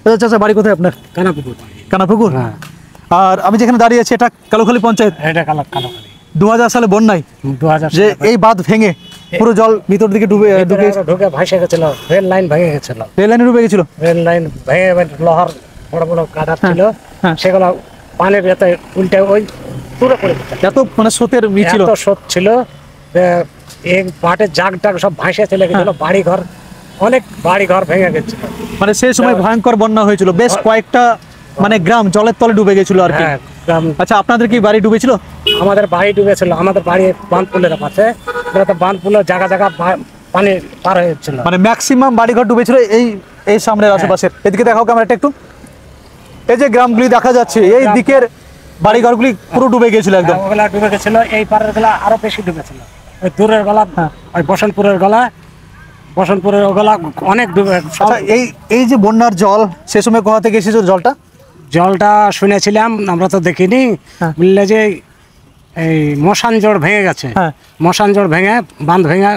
আচ্ছা আচ্ছা, বাড়ি কোথায় আপনার? কানাপুকুর। কানাপুকুর। হ্যাঁ। আর আমি যেখানে দাঁড়িয়ে আছি এটা কালুখালী পঞ্চায়েত। এটা কালোখালী। 2000 সালে বন্যায় 2000 যে এই বাঁধ ভেঙে পুরো জল ভিতর দিকে ঢুকে ভাসে গেছিল, রেল লাইন ভেঙে গেছিল। রেল লাইনে ডুবে গেছিল। রেল লাইন ভেঙে লোহার বড় বড় কাটার ছিল, সেগুলো পানির ভেতরে উল্টে ওই পুরো পড়ে গেছে। এত মানে স্রোতের ছিল, এত স্রোত ছিল, এই মাঠের জাগ টাগ সব ভাসে চলে গেছিল। বাড়ি ঘর, অনেক বাড়ি ঘর ভেঙে গেছিল। মানে সেই সময় ভয়ঙ্কর বন্যা হয়েছিল, বেশ কয়েকটা মানে গ্রাম জলের তলে ডুবে গেছিল আর কি। আচ্ছা, আপনাদের কি বাড়ি ডুবেছিল? আমাদের বাড়ি ডুবেছিল। আমাদের বাড়ি বাঁধপুলের পাশে, বাঁধপুলের জায়গা জায়গা পানি পার হয়েছিল। মানে ম্যাক্সিমাম বাড়ি ঘর ডুবেছিল এই সামনের আশেপাশের। এদিকে দেখাও ক্যামেরাটা একটু। এই যে গ্রামগুলি দেখা যাচ্ছে, এই দিকের বাড়ি ঘরগুলি পুরো ডুবে গেছিল একদম। ওগুলা ডুবে গেছিল, এই পারের গুলা আরো বেশি ডুবেছিল। ওই দূরের গলা, ওই বসন্তপুরের গলা, বসন্তপুরের ওগুলা অনেক ডুবে। আচ্ছা, এই যে বন্যার জল সে সময় কোথা থেকে এসেছিল জলটা? জলটা শুনেছিলাম, আমরা তো দেখিনি, বললে যে এই মশান জোড় ভেঙে গেছে। মশান জোড় ভেঙে, বাঁধ ভেঙে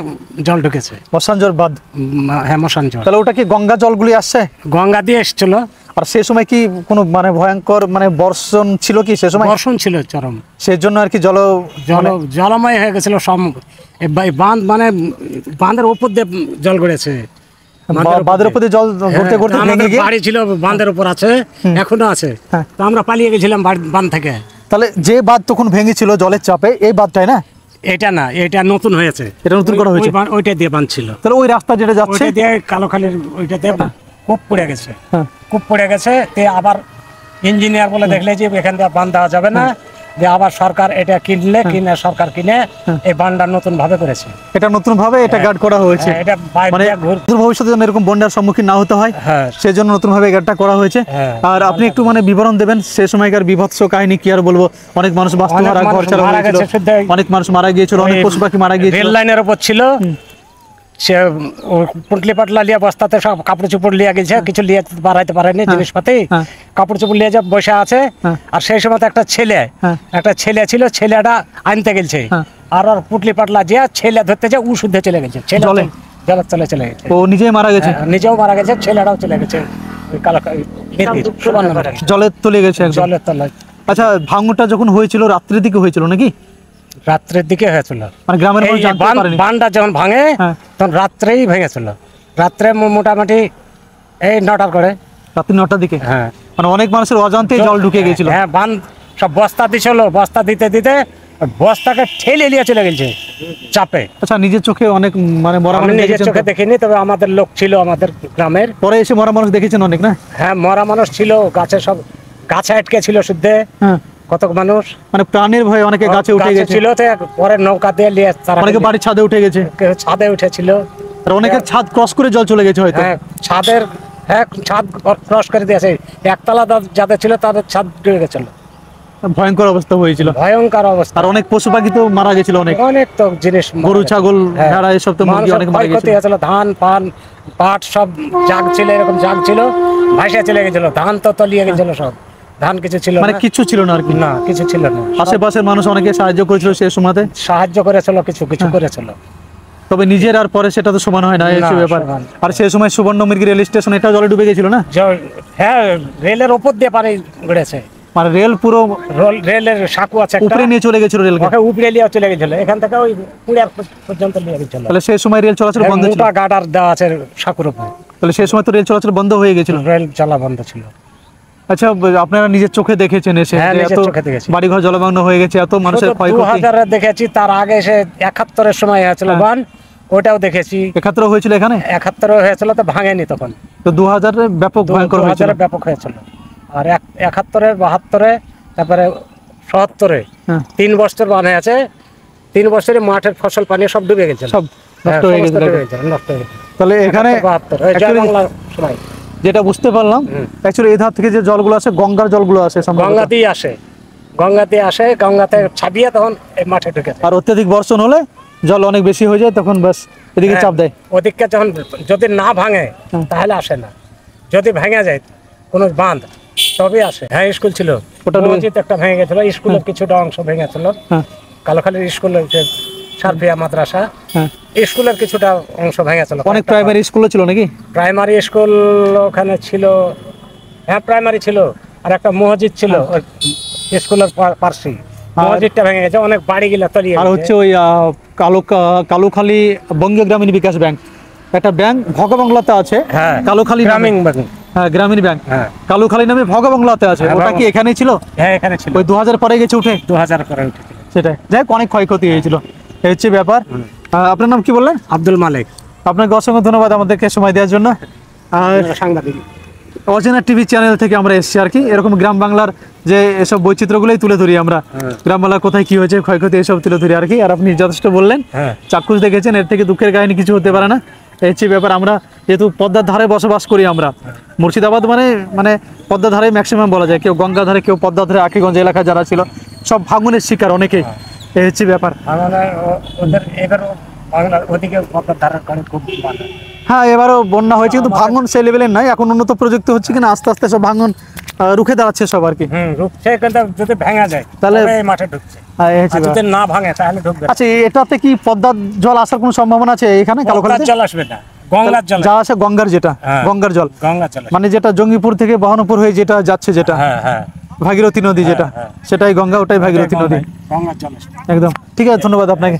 জল ঢুকেছে। মশান জোড় বাঁধ? হ্যাঁ, মশান জোড়। তাহলে ওটা কি গঙ্গা জলগুলি আসছে? গঙ্গা দিয়ে এসেছিল। আর সে সময় কি কোনো মানে ভয়ঙ্কর মানে বর্ষণ ছিল কি সে সময়? বর্ষণ ছিল চরম, সেই জন্য আর কি জলময় হয়ে গেছিল সব। বাঁধ মানে বাঁধের উপর দিয়ে জল গড়েছে। বাঁধের উপর দিয়ে জল ঘুরতে ঘুরতে ভেঙে গিয়ে বাড়ি ছিল বাঁধের উপর আছে, এখনো আছে। তো আমরা পালিয়ে গেছিলাম বাঁধ থেকে। তাহলে যে বাঁধ তখন ভেঙেছিল জলের চাপে, এই বাঁধটাই না? এটা না, এটা নতুন হয়েছে। এটা নতুন করা হয়েছে। ওইটা দিয়ে বাঁধ ছিল। তাহলে ওই রাস্তা যেটা যাচ্ছে ওইটা দিয়ে কালোখালীর ওইটা দিয়ে কূপ পড়ে গেছে। কূপ পড়ে গেছে, তে আবার ইঞ্জিনিয়ার বলে দেখলে যে এখান দিয়ে বাঁধ দেওয়া যাবে না, যে আবার সরকার এটা কিনে সরকার কিনে এই বাঁধটা নতুন ভাবে করেছে। এটা নতুন ভাবে এটা গার্ড করা হয়েছে, এটা মানে ভবিষ্যতে যেন এরকম বন্যার সম্মুখীন না হতে হয় সেই জন্য নতুন ভাবে গার্ডটা করা হয়েছে। আর আপনি একটু মানে বিবরণ দেবেন সে সময়কার বিভৎস কাহিনী, কি আর বলবো। অনেক মানুষ বাস্তুহারা, ঘর ছাড়া হয়েছিল, অনেক মানুষ মারা গিয়েছিল, অনেক পশু পাখি মারা গিয়েছিল। রেল লাইনের উপর ছিল, সে পুটলি পাটলা লিয়া বস্তাতে সব কাপড় চোপড় লিয়ে গেছে, কিছু লিয়ে বাড়াইতে পারেনি জিনিসপাতি, কাপড় চোপড় লিয়ে যা বসে আছে। আর সেই সময় একটা ছেলে ছিল, ছেলেটা আনতে গেছে, আর পুটলি পাটলা যে ছেলে ধরতে যে উ শুদ্ধে চলে গেছে, জলের তলে চলে গেছে। ও নিজেই মারা গেছে? নিজেও মারা গেছে, ছেলেটাও চলে গেছে জলের তলে গেছে, জলের তলায়। আচ্ছা, ভাঙনটা যখন হয়েছিল রাত্রির দিকে হয়েছিল নাকি? রাত্রের দিকে হয়েছিল, মানে গ্রামের বানটা যখন ভাঙে তখন রাত্রেই ভেঙেছিল। রাত্রে মোটামুটি এই 9টার করে, রাত্রি 9টার দিকে। হ্যাঁ, মানে অনেক মানুষের অজান্তেই জল ঢুকে গেছিল। হ্যাঁ, বান সব বস্তা দিছিল, বস্তা দিতে দিতে বস্তাকে ঠেলে নিয়ে চলে গেছে চাপে। আচ্ছা, নিজের চোখে অনেক মানে মরা মানুষ নিজের চোখে দেখিনি, তবে আমাদের লোক ছিল আমাদের গ্রামের। পরে এসে মরা মানুষ দেখেছেন অনেক না? হ্যাঁ, মরা মানুষ ছিল, গাছে সব গাছে আটকে ছিল শুদ্ধে কত মানুষ, মানে প্রাণের ভয়ে অনেকে গাছে উঠে গেছিল। পরে নৌকা দিয়ে নিয়ে অনেকে বাড়ির ছাদে উঠে গেছে, ছাদে উঠেছিল। আর অনেকের ছাদ ক্রস করে জল চলে গেছে হয়তো। ছাদ ক্রস করে দিয়েছে, একতলা যাদের ছিল তাদের ছাদ ডুবে গেছিল। ভয়ঙ্কর অবস্থা হয়েছিল, ভয়ঙ্কর অবস্থা। আর অনেক পশু পাখি তো মারা গেছিল, অনেক তো জিনিস, গরু ছাগল ভেড়া এসব তো মুরগি অনেক মারা গেছিল। ধান পাট সব জাগ ছিল, এরকম জাগ ছিল, ভাসে চলে গেছিল। ধান তো তলিয়ে গেছিল সব, ধান কিছু ছিল মানে কিছু ছিল না আর কি। না, কিছু ছিল না। আশেপাশের মানুষ অনেকে সাহায্য করেছিল সেই সময়তে, সাহায্য করেছিল, কিছু করেছিল। তবে নিজের আর পরে সেটা তো সমান হয় না, এই ব্যাপার। আর সেই সময় সুবর্ণমুরগি রেল স্টেশন এটা জলে ডুবে গেছিল না? হ্যাঁ, রেলের উপর দিয়ে পানি গড়েছে, মানে রেল পুরো রেলের সাঁকু আছে, উপরে নিয়ে চলে গেছিল, রেলকে উপরে নিয়ে চলে গেছিল, এখান থেকে ওই পুড়িয়া পর্যন্ত নিয়ে গেছিল। তাহলে সেই সময় রেল চলাচল বন্ধ ছিল? মোটা গার্ডার দেওয়া আছে সাঁকুর উপর। তাহলে সেই সময় তো রেল চলাচল বন্ধ হয়ে গেছিল, রেল চলা বন্ধ ছিল। আচ্ছা, আপনারা নিজের চোখে দেখেছেন এসে বাড়িঘর জলমগ্ন হয়ে গেছে, এত মানুষের ক্ষয়ক্ষতি? 2000 দেখেছি, তার আগে সে 71-এর সময় হয়েছিল বান, ওটাও দেখেছি। 71 হয়েছিল এখানে? 71 হয়েছিল, তো ভাঙেনি তখন। তো 2000 ব্যাপক ভয়ঙ্কর হয়েছিল, ব্যাপক হয়েছিল। আর 71-এ 72-এ তারপরে 77-এ 3 বছর বান হয়েছে। 3 বছরে মাঠের ফসল পানি সব ডুবে গেছে, সব নষ্ট হয়ে গেছে। তাহলে এখানে সময় যেটা বুঝতে পারলাম, অ্যাকচুয়ালি এই ধার থেকে যে জলগুলো আসে গঙ্গার জলগুলো আসে, গঙ্গাতেই আসে, গঙ্গাতে ছাপিয়ে তখন এই মাঠে ঢুকে। আর অত্যাধিক বর্ষণ হলে জল অনেক বেশি হয়ে যায়, তখন বাস এদিকে চাপ দেয়। ওদিকে যখন যদি না ভাঙে তাহলে আসে না, যদি ভেঙে যায় কোনো বাঁধ তবে আসে। হ্যাঁ, স্কুল ছিল, ওটা একটা ভেঙে গেছিল, স্কুলের কিছুটা অংশ ভেঙেছিল। কালোখালীর স্কুলের সারফিয়া মাদ্রাসা স্কুলের কিছুটা অংশ ভেঙেছিল। অনেক প্রাইমারি স্কুল ছিল নাকি? প্রাইমারি স্কুল ওখানে ছিল হ্যাঁ প্রাইমারি ছিল, আর একটা মসজিদ ছিল ওই স্কুলের পাশে। মসজিদটা ভেঙে গেছে, অনেক বাড়ি গিলা তলিয়ে আর গেছে। হচ্ছে ওই কালুখালী বঙ্গীয় গ্রামীণ বিকাশ ব্যাংক, একটা ব্যাংক ভগবাংলাতে আছে, হ্যাঁ কালুখালী গ্রামীণ ব্যাংক। হ্যাঁ গ্রামীণ ব্যাংক, হ্যাঁ কালুখালী নামে ভগবাংলাতে আছে, হ্যাঁ, ওটা কি এখানেই ছিল? হ্যাঁ এখানে ছিল, ওই 2000 পরে গেছে উঠে, 2000 করে উঠেছিল। সেটাই, যাই হোক, অনেক ক্ষয়ক্ষতি হয়েছিল, এই হচ্ছে ব্যাপার। আপনার নাম কি বললেন? আব্দুল মালিক। আপনাকে অসংখ্য ধন্যবাদ আমাদেরকে সময় দেওয়ার জন্য। আর সাংবাদিক অচেনা টিভি চ্যানেল থেকে আমরা এসেছি আর কি, এরকম গ্রাম বাংলার যে এসব বৈচিত্র্যগুলোই তুলে ধরি আমরা, গ্রাম বাংলার কোথায় কি হয়েছে, ক্ষয়ক্ষতি, এসব তুলে ধরি আর কি। আর আপনি যথেষ্ট বললেন, হ্যাঁ চাক্ষুষ দেখেছেন, এর থেকে দুঃখের কাহিনী কিছু হতে পারে না, এই হচ্ছে ব্যাপার। আমরা যেহেতু পদ্মার ধারে বসবাস করি, আমরা মুর্শিদাবাদ মানে মানে পদ্মার ধারে ম্যাক্সিমাম বলা যায়, কেউ গঙ্গা ধারে, কেউ পদ্মার ধারে, আকিগঞ্জ এলাকা যারা ছিল সব ভাঙনের শিকার অনেকেই, এই হচ্ছে ব্যাপার। ওদের এবারও বাংলার ওদিকে পদ্মার ধারের কারণে খুব ভালো। হ্যাঁ, এবারও বন্যা হয়েছে, কিন্তু ভাঙন সেই লেভেলের নয়, এখন উন্নত প্রযুক্তি হচ্ছে কিনা আস্তে আস্তে সব ভাঙন রুখে দাঁড়াচ্ছে সব আর কি। রুখছে, কিন্তু যদি ভাঙা যায় তাহলে তবে এই মাঠে ঢুকছে, হ্যাঁ, এই হচ্ছে আর যদি ব্যাপার। না ভাঙে তাহলে ঢুকবে না। আচ্ছা, এটাতে কি পদ্মার জল আসার কোনো সম্ভাবনা আছে এখানে গঙ্গার কালুখালীতে? জল আসবে না, গঙ্গার জল যা আসে গঙ্গার, যেটা হ্যাঁ। গঙ্গার জল, গঙ্গার জল আসবে। মানে যেটা জঙ্গিপুর থেকে বহনপুর হয়ে যেটা যাচ্ছে, যেটা হ্যাঁ হ্যাঁ ভাগীরথী নদী, যেটা হ্যাঁ। সেটাই গঙ্গা, ওটাই ভাগীরথী নদী, গঙ্গার জল আসবে। একদম ঠিক আছে। ধন্যবাদ আপনাকে।